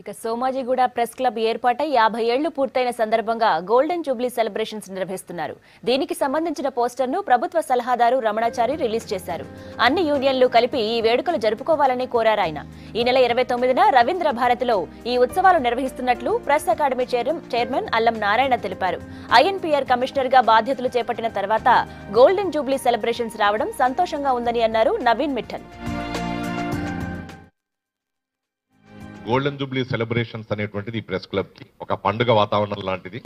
ఇక Somajiguda press club ఏర్పాటై 50 ఏళ్లు పూర్తయిన సందర్భంగా గోల్డెన్ జూబ్లీ సెలబ్రేషన్స్ నిర్వహిస్తున్నారు. దీనికి సంబంధించిన పోస్టర్ను ప్రభుత్వ సలహాదారు రమణాచారి రిలీజ్ చేశారు. అన్ని యూనియన్లు కలిపి ఈ వేడుకలు జరుపుకోవాలని కోరారాయన. ఈ నెల 29న రవీంద్ర భారతిలో ఈ ఉత్సవాలు నిర్వహిస్తున్నట్లు ప్రెస్ అకాడమీ చైర్మన్ అల్లం నారాయణ తెలిపారు. ఐఎన్పీఆర్ కమిషనర్ గా బాధ్యతలు చేపట్టిన తర్వాత గోల్డెన్ జూబ్లీ సెలబ్రేషన్స్ రావడం సంతోషంగా ఉందని అన్నారు Naveen Mittal. Golden Jubilee celebrations అనేటువంటిది ఈ ప్రెస్ క్లబ్ కి ఒక పండుగ వాతావరణం లాంటిది.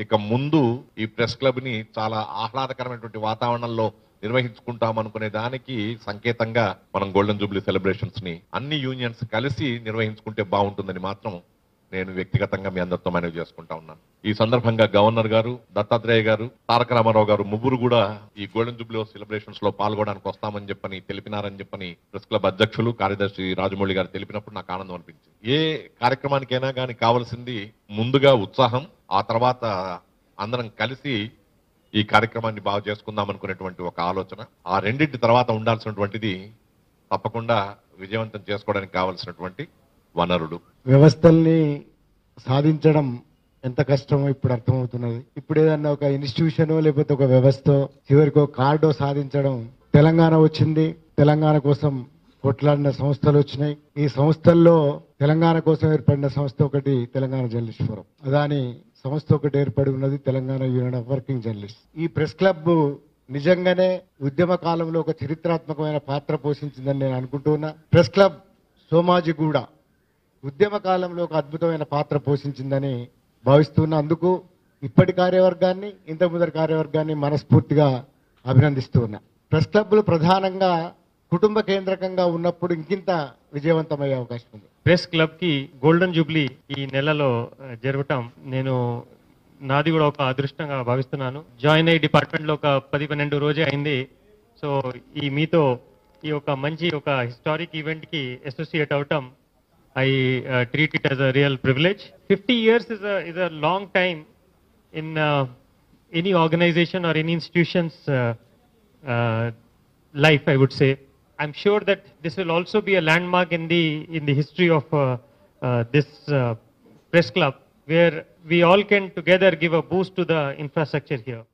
ఇక ముందు ఈ ప్రెస్ క్లబ్ ని చాలా ఆహ్లాదకరమైనటువంటి వాతావరణంలో నిర్వహించుకుంటాం అనుకునే దానికి సంకేతంగా మనం గోల్డెన్ జూబ్లీ సెలబ్రేషన్స్ ని అన్ని యూనియన్స్ కలిసి నిర్వహించుకుంటే బాగుంటుందని మాత్రం నేను వ్యక్తిగతంగా మీ అందరితో మనవి చేసుకుంటా ఉన్నాను. ఈ సందర్భంగా గవర్నర్ గారు, దత్తాత్రేయ గారు, తారక రామారావు గారు ముగ్గురు కూడా ఈ గోల్డెన్ జూబ్లీ సెలబ్రేషన్స్ లో పాల్గొనడానికి వస్తామని చెప్పని తెలిపినారని చెప్పని ప్రెస్ క్లబ్ అధ్యక్షులు కార్యదర్శి రాజమౌళి గారు తెలిపినప్పుడు నాకు ఆనందం అనిపించింది. ఏ కార్యక్రమానికైనా కానీ కావాల్సింది ముందుగా ఉత్సాహం, ఆ తర్వాత అందరం కలిసి ఈ కార్యక్రమాన్ని బాగా చేసుకుందాం అనుకునేటువంటి ఒక ఆలోచన. ఆ రెండింటి తర్వాత ఉండాల్సినటువంటిది తప్పకుండా విజయవంతం చేసుకోవడానికి కావాల్సినటువంటి వనరులు. వ్యవస్థల్ని సాధించడం ఎంత కష్టమో ఇప్పుడు అర్థమవుతున్నది. ఇప్పుడు ఏదన్నా ఒక ఇన్స్టిట్యూషన్ లేకపోతే ఒక వ్యవస్థ చివరికి ఒక కార్డో సాధించడం. తెలంగాణ వచ్చింది, తెలంగాణ కోసం కొట్లాడిన సంస్థలు వచ్చినాయి. ఈ సంస్థల్లో తెలంగాణ కోసం ఏర్పడిన సంస్థ ఒకటి తెలంగాణ జర్నలిస్ట్ ఫోరం, అదాని సంస్థ ఒకటి ఏర్పడి ఉన్నది Telangana union of working journalist. ఈ ప్రెస్ క్లబ్ నిజంగానే ఉద్యమ కాలంలో ఒక చరిత్రాత్మకమైన పాత్ర పోషించిందని నేను అనుకుంటున్నా. ప్రెస్ క్లబ్ సోమాజిగూడ ఉద్యమ కాలంలో ఒక అద్భుతమైన పాత్ర పోషించిందని భావిస్తున్నా. అందుకు ఇప్పటి కార్యవర్గాన్ని, ఇంత ముందరి కార్యవర్గాన్ని మనస్ఫూర్తిగా అభినందిస్తూ ఉన్నా. ప్రెస్ క్లబ్లు ప్రధానంగా కుటుంబ కేంద్రకంగా ఉన్నప్పుడు ఇంకింత విజయవంతమయ్యే అవకాశం ఉంది. ప్రెస్ క్లబ్ కి గోల్డెన్ జూబ్లీ ఈ నెలలో జరగటం నాది కూడా ఒక అదృష్టంగా భావిస్తున్నాను. జాయిన్ అయ్యి డిపార్ట్మెంట్ లో ఒక 10-12 రోజే అయింది. సో మీతో ఈ ఒక మంచి ఒక హిస్టారిక్ ఈవెంట్ కి అసోసియేట్ అవటం I treat it as a real privilege. 50 years is a long time in any organization or any institution's life, I would say. I'm sure that this will also be a landmark in the history of this press club, where we all can together give a boost to the infrastructure here.